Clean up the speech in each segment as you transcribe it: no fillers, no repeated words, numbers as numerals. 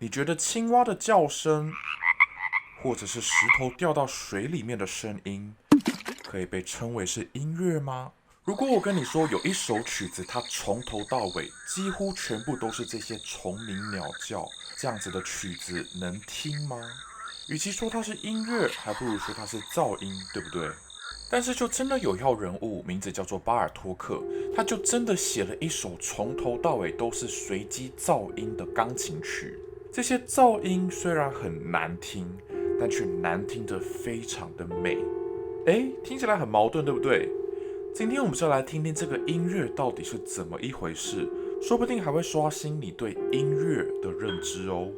你觉得青蛙的叫声，或者是石头掉到水里面的声音，可以被称为是音乐吗？如果我跟你说有一首曲子，它从头到尾几乎全部都是这些虫鸣鸟叫，这样子的曲子能听吗？与其说它是音乐，还不如说它是噪音，对不对？但是就真的有一号人物，名字叫做巴尔托克，他就真的写了一首从头到尾都是随机噪音的钢琴曲。这些噪音虽然很难听，但却难听得非常的美。诶，听起来很矛盾，对不对？今天我们就来听听这个音乐到底是怎么一回事，说不定还会刷新你对音乐的认知哦。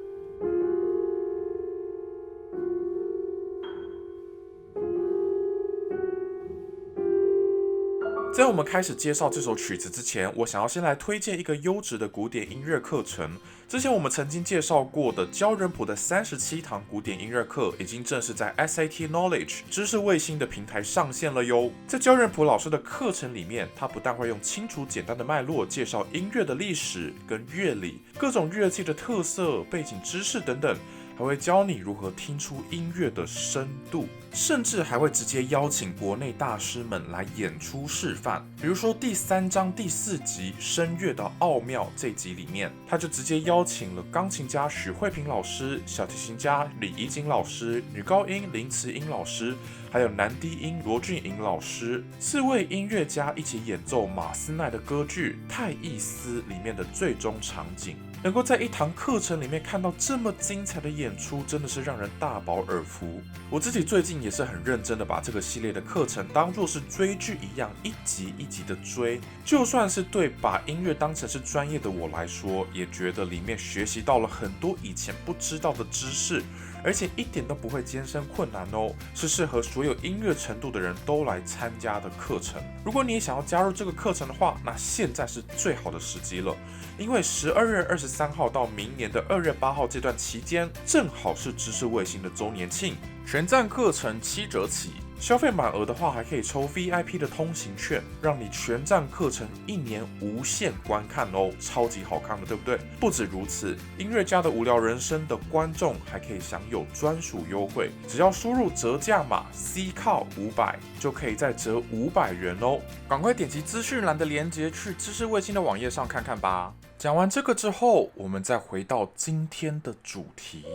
在我们开始介绍这首曲子之前，我想要先来推荐一个优质的古典音乐课程。之前我们曾经介绍过的教人谱的37堂古典音乐课，已经正式在 SAT Knowledge 知识卫星的平台上线了哟。在教人谱老师的课程里面，他不但会用清楚简单的脉络介绍音乐的历史跟乐理、各种乐器的特色、背景知识等等，还会教你如何听出音乐的深度，甚至还会直接邀请国内大师们来演出示范。比如说第3章第4集声乐的奥妙这集里面，他就直接邀请了钢琴家许慧萍老师、小提琴家李怡瑾老师、女高音林慈英老师，还有男低音罗俊颖老师4位音乐家一起演奏马斯奈的歌剧《泰伊斯》里面的最终场景。能够在一堂课程里面看到这么精彩的演出，真的是让人大饱耳福。我自己最近也是很认真的把这个系列的课程当作是追剧一样，一集一集的追。就算是对把音乐当成是专业的我来说，也觉得里面学习到了很多以前不知道的知识，而且一点都不会艰深困难哦，是适合所有音乐程度的人都来参加的课程。如果你也想要加入这个课程的话，那现在是最好的时机了，因为12月23号到明年的2月8号这段期间，正好是知识卫星的周年庆，全站课程7折起。消费满额的话，还可以抽 VIP 的通行券，让你全站课程1年无限观看哦，超级好看的，对不对？不止如此，音乐家的无聊人生的观众还可以享有专属优惠，只要输入折价码 CCAL500，就可以再折500元哦。赶快点击资讯栏的链接去知识卫星的网页上看看吧。讲完这个之后，我们再回到今天的主题。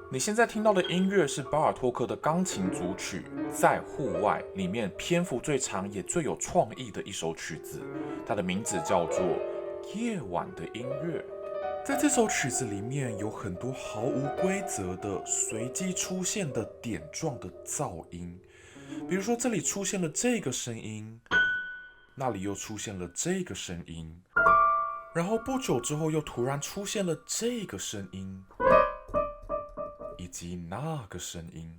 你现在听到的音乐是巴尔托克的钢琴组曲《在户外》里面篇幅最长也最有创意的一首曲子，它的名字叫做《夜晚的音乐》。在这首曲子里面有很多毫无规则的随机出现的点状的噪音，比如说这里出现了这个声音，那里又出现了这个声音，然后不久之后又突然出现了这个声音，以及那个声音。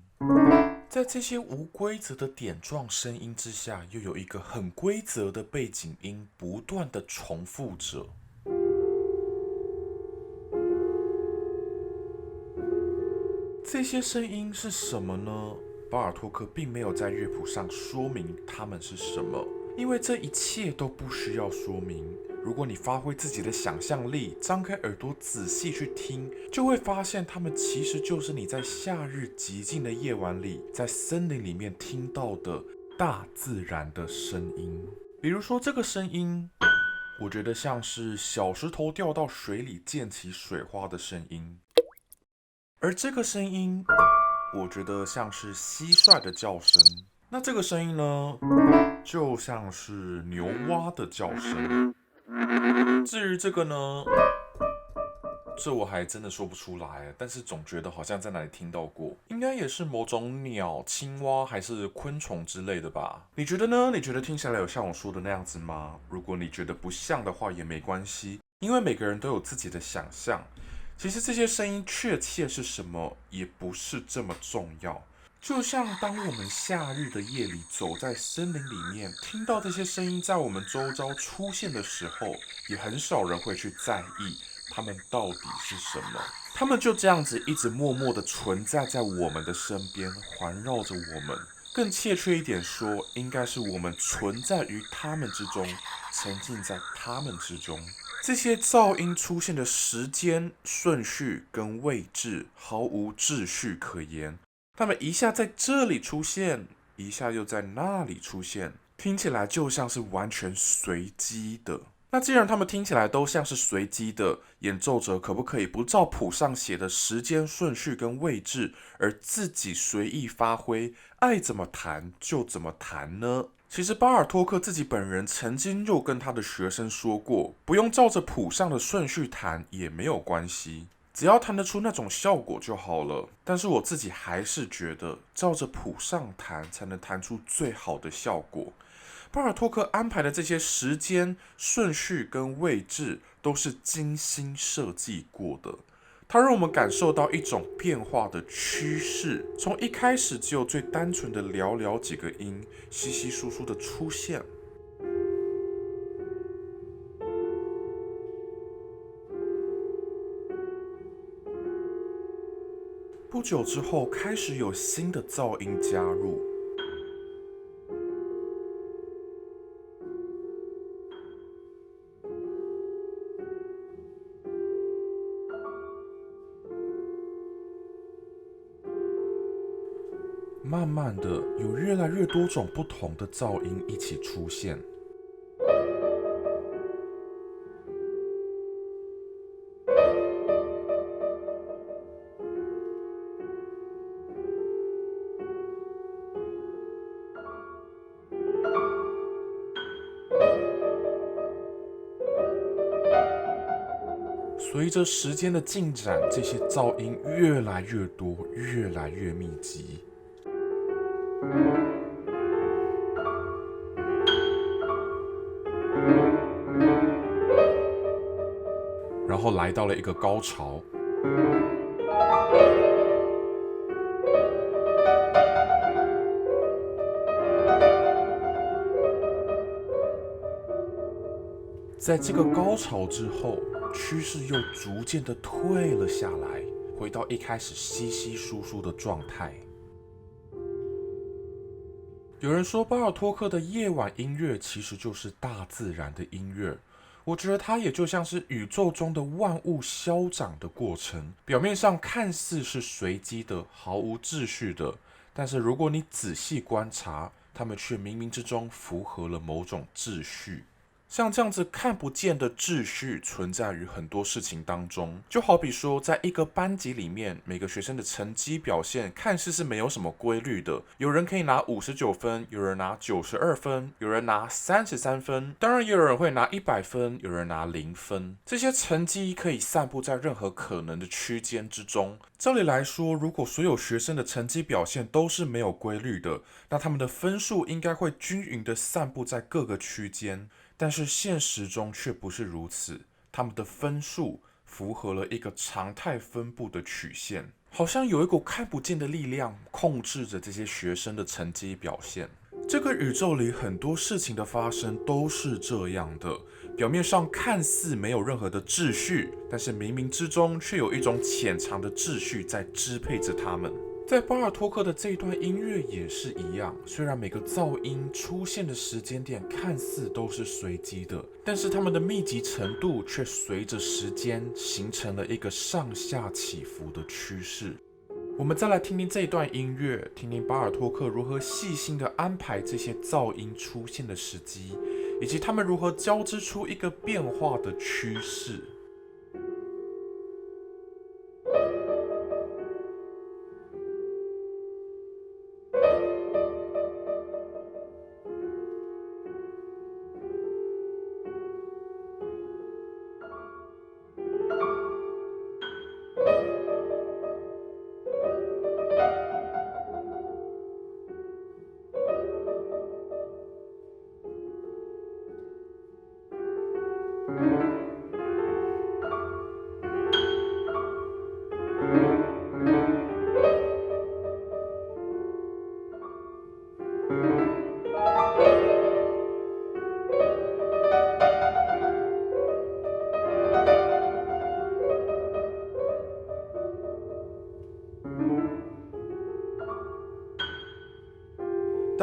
在这些无规则的点状声音之下，又有一个很规则的背景音不断的重复着。这些声音是什么呢？巴尔托克并没有在乐谱上说明它们是什么，因为这一切都不需要说明。如果你发挥自己的想象力，张开耳朵仔细去听，就会发现它们其实就是你在夏日寂静的夜晚里，在森林里面听到的大自然的声音。比如说这个声音，我觉得像是小石头掉到水里溅起水花的声音，而这个声音，我觉得像是蟋蟀的叫声。那这个声音呢，就像是牛蛙的叫声。至于这个呢，这我还真的说不出来，但是总觉得好像在哪里听到过，应该也是某种鸟、青蛙还是昆虫之类的吧？你觉得呢？你觉得听起来有像我说的那样子吗？如果你觉得不像的话也没关系，因为每个人都有自己的想象。其实这些声音确切是什么，也不是这么重要。就像当我们夏日的夜里走在森林里面，听到这些声音在我们周遭出现的时候，也很少人会去在意它们到底是什么。它们就这样子一直默默的存在在我们的身边，环绕着我们。更切确一点说，应该是我们存在于他们之中，沉浸在他们之中。这些噪音出现的时间顺序跟位置毫无秩序可言，它们一下在这里出现，一下又在那里出现，听起来就像是完全随机的。那既然他们听起来都像是随机的，演奏者可不可以不照谱上写的时间顺序跟位置，而自己随意发挥，爱怎么弹就怎么弹呢？其实巴尔托克自己本人曾经就跟他的学生说过，不用照着谱上的顺序弹也没有关系，只要弹得出那种效果就好了。但是我自己还是觉得，照着谱上弹才能弹出最好的效果。巴尔托克安排的这些时间顺序跟位置都是精心设计过的，它让我们感受到一种变化的趋势，从一开始只有最单纯的寥寥几个音，稀稀疏疏的出现，不久之后开始有新的噪音加入，慢慢的有越来越多种不同的噪音一起出现。随着时间的进展，这些噪音越来越多，越来越密集。然后来到了一个高潮。在这个高潮之后，趋势又逐渐的退了下来，回到一开始稀稀疏疏的状态。有人说，巴尔托克的夜晚音乐其实就是大自然的音乐。我觉得它也就像是宇宙中的万物消长的过程，表面上看似是随机的、毫无秩序的，但是如果你仔细观察，它们却冥冥之中符合了某种秩序。像这样子看不见的秩序存在于很多事情当中，就好比说，在一个班级里面，每个学生的成绩表现看似是没有什么规律的，有人可以拿59分，有人拿92分，有人拿33分，当然也有人会拿100分，有人拿0分。这些成绩可以散布在任何可能的区间之中。照理来说，如果所有学生的成绩表现都是没有规律的，那他们的分数应该会均匀的散布在各个区间。但是现实中却不是如此，他们的分数符合了一个常态分布的曲线，好像有一股看不见的力量控制着这些学生的成绩表现。这个宇宙里很多事情的发生都是这样的，表面上看似没有任何的秩序，但是冥冥之中却有一种潜藏的秩序在支配着他们。在巴尔托克的这一段音乐也是一样，虽然每个噪音出现的时间点看似都是随机的，但是它们的密集程度却随着时间形成了一个上下起伏的趋势。我们再来听听这一段音乐，听听巴尔托克如何细心地安排这些噪音出现的时机，以及它们如何交织出一个变化的趋势。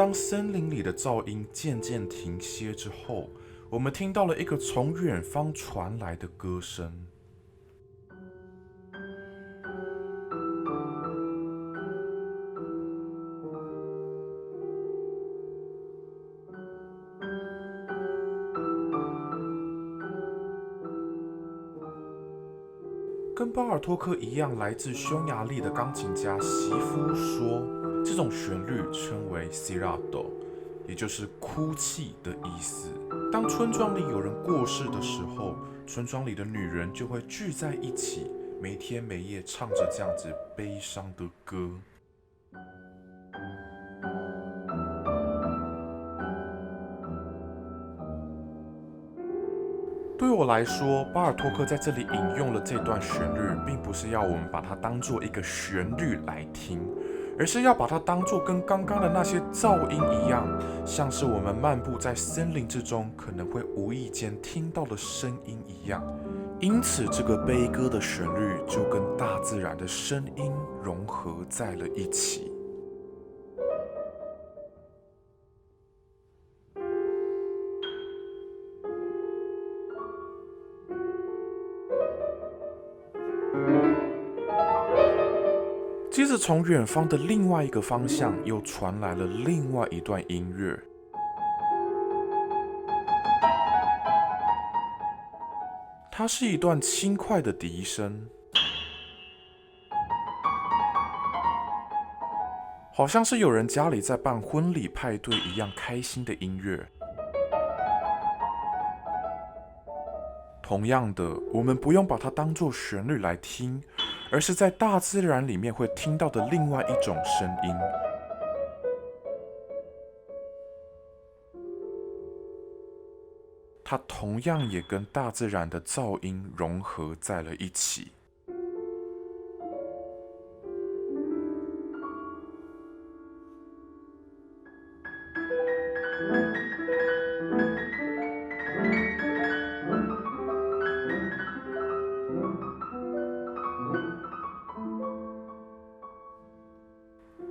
当森林里的噪音渐渐停歇之后，我们听到了一个从远方传来的歌声。跟巴尔托克一样来自匈牙利的钢琴家席夫说，这种旋律称为 Sirado， 也就是哭泣的意思。当村庄里有人过世的时候，村庄里的女人就会聚在一起，没天没夜唱着这样子悲伤的歌。对我来说，巴尔托克在这里引用了这段旋律，并不是要我们把它当做一个旋律来听，而是要把它当作跟刚刚的那些噪音一样，像是我们漫步在森林之中可能会无意间听到的声音一样。因此，这个悲歌的旋律就跟大自然的声音融合在了一起。接着，从远方的另外一个方向又传来了另外一段音乐。它是一段轻快的笛声，好像是有人家里在办婚礼派对一样开心的音乐。同样的，我们不用把它当作旋律来听，而是在大自然里面会听到的另外一种声音。它同样也跟大自然的噪音融合在了一起。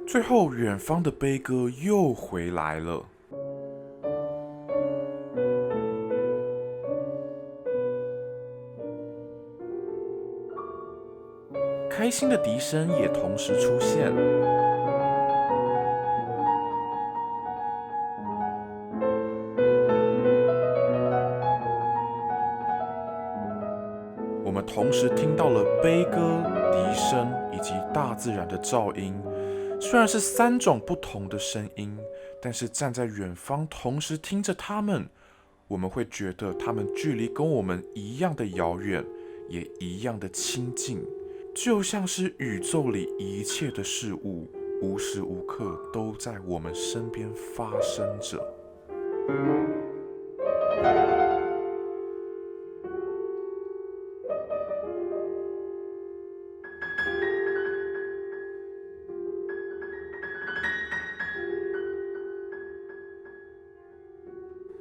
最后，远方的悲歌又回来了。开心的笛声也同时出现。我们同时听到了悲歌、笛声以及大自然的噪音。虽然是3种不同的声音，但是站在远方同时听着它们，我们会觉得它们距离跟我们一样的遥远，也一样的亲近，就像是宇宙里一切的事物，无时无刻都在我们身边发生着。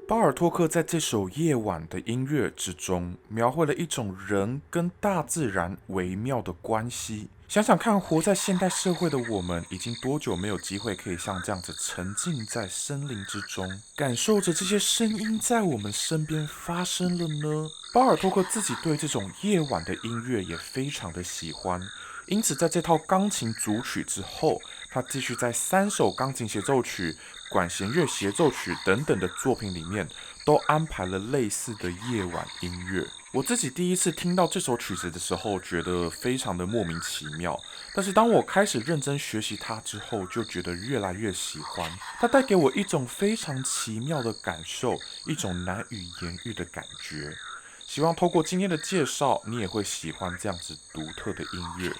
巴尔托克在这首夜晚的音乐之中，描绘了一种人跟大自然微妙的关系。想想看，活在现代社会的我们，已经多久没有机会可以像这样子沉浸在森林之中，感受着这些声音在我们身边发生了呢？巴尔托克自己对这种夜晚的音乐也非常的喜欢，因此在这套钢琴组曲之后，他继续在3首钢琴协奏曲、管弦乐协奏曲等等的作品里面，都安排了类似的夜晚音乐。我自己第一次听到这首曲子的时候，觉得非常的莫名其妙，但是当我开始认真学习它之后，就觉得越来越喜欢。它带给我一种非常奇妙的感受，一种难以言喻的感觉。希望透过今天的介绍，你也会喜欢这样子独特的音乐。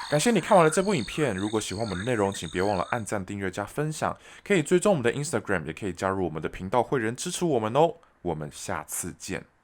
感谢你看完了这部影片，如果喜欢我们的内容，请别忘了按赞、订阅、加分享，可以追踪我们的 Instagram， 也可以加入我们的频道会员支持我们哦。我们下次见。